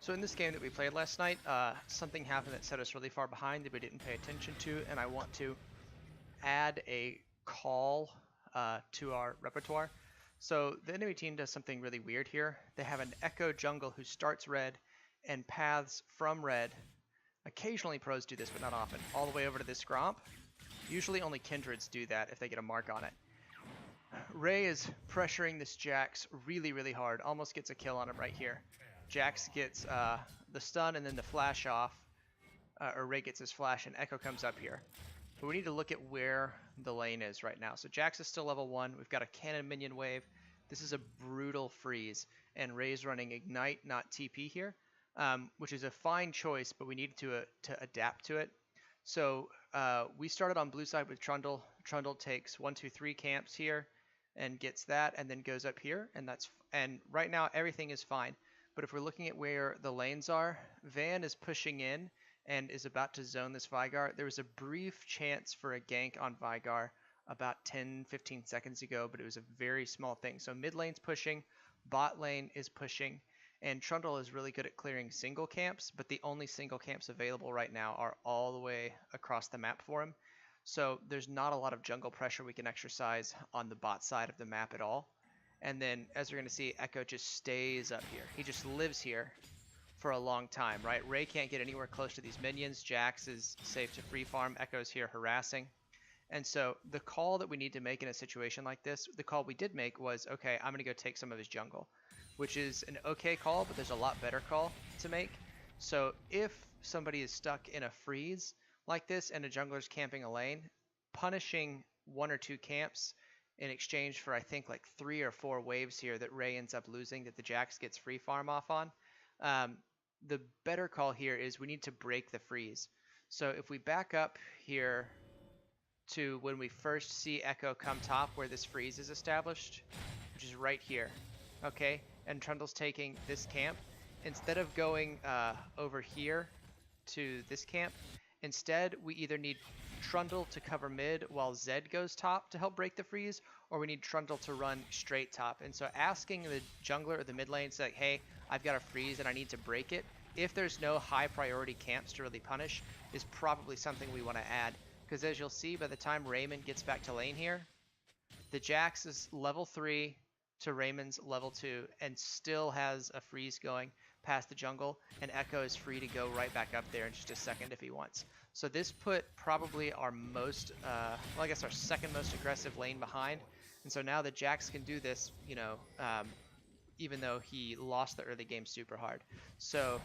So in this game that we played last night, something happened that set us really far behind that we didn't pay attention to, and I want to add a call to our repertoire. So the enemy team does something really weird here. They have an Echo jungle who starts red and paths from red. Occasionally pros do this, but not often. All the way over to this Gromp. Usually only Kindreds do that if they get a mark on it. Ray is pressuring this Jax really, really hard. Almost gets a kill on him right here. Jax gets the stun and then the flash off. Or Ray gets his flash and Echo comes up here. But we need to look at where the lane is right now. So Jax is still level 1. We've got a cannon minion wave. This is a brutal freeze. And Ray's running Ignite, not TP here. Which is a fine choice, but we need to adapt to it. So we started on blue side with Trundle. Trundle takes 1, 2, 3 camps here and gets that and then goes up here. And right now everything is fine. But if we're looking at where the lanes are, Van is pushing in and is about to zone this Veigar. There was a brief chance for a gank on Veigar about 10-15 seconds ago, but it was a very small thing. So mid lane's pushing, bot lane is pushing, and Trundle is really good at clearing single camps, but the only single camps available right now are all the way across the map for him. So there's not a lot of jungle pressure we can exercise on the bot side of the map at all. And then, as we're going to see, Echo just stays up here. He just lives here for a long time, right? Ray can't get anywhere close to these minions. Jax is safe to free farm. Echo's here harassing. And so the call that we need to make in a situation like this, the call we did make was, okay, I'm going to go take some of his jungle, which is an okay call, but there's a lot better call to make. So if somebody is stuck in a freeze like this and a jungler's camping a lane, punishing 1 or 2 camps in exchange for, I think, like 3 or 4 waves here that Ray ends up losing that the Jax gets free farm off on. The better call here is we need to break the freeze. So if we back up here to when we first see Echo come top where this freeze is established, which is right here, okay? And Trundle's taking this camp. Instead of going over here to this camp, instead we either need Trundle to cover mid while Zed goes top to help break the freeze, or we need Trundle to run straight top. And so asking the jungler or the mid lane, say, hey, I've got a freeze and I need to break it, if there's no high priority camps to really punish, is probably something we want to add. Because as you'll see, by the time Raymond gets back to lane here, the Jax is level 3 to Raymond's level 2 and still has a freeze going past the jungle, and Echo is free to go right back up there in just a second if he wants. So this put probably our most, well, I guess our second most aggressive lane behind. And so now the Jax can do this, you know, even though he lost the early game super hard. So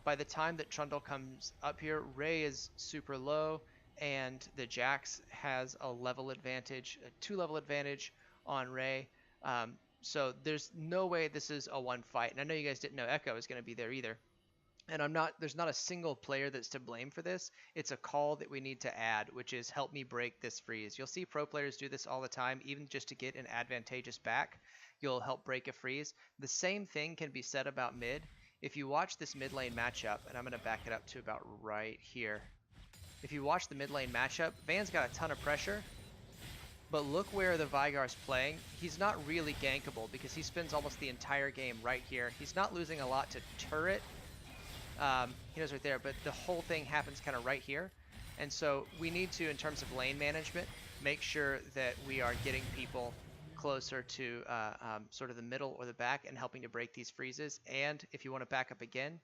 by the time that Trundle comes up here, Ray is super low, and the Jax has a level advantage, a 2-level advantage on Ray. So there's no way this is a one fight. And I know you guys didn't know Echo was going to be there either. And there's not a single player that's to blame for this. It's a call that we need to add, which is help me break this freeze. You'll see pro players do this all the time, even just to get an advantageous back. You'll help break a freeze. The same thing can be said about mid. If you watch this mid lane matchup, and I'm going to back it up to about right here. If you watch the mid lane matchup, Van's got a ton of pressure. But look where the Veigar's playing. He's not really gankable because he spends almost the entire game right here. He's not losing a lot to turret. He knows right there, but the whole thing happens kind of right here. And so we need to, in terms of lane management, make sure that we are getting people closer to sort of the middle or the back and helping to break these freezes. And if you want to back up again,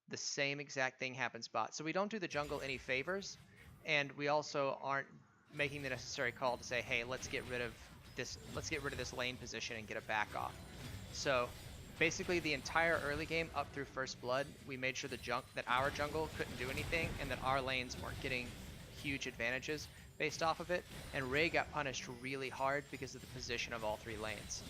the same exact thing happens bot. So we don't do the jungle any favors, and we also aren't making the necessary call to say, hey, let's get rid of this lane position and get a back off. So basically the entire early game up through first blood, we made sure that our jungle couldn't do anything and that our lanes weren't getting huge advantages based off of it. And Ray got punished really hard because of the position of all 3 lanes.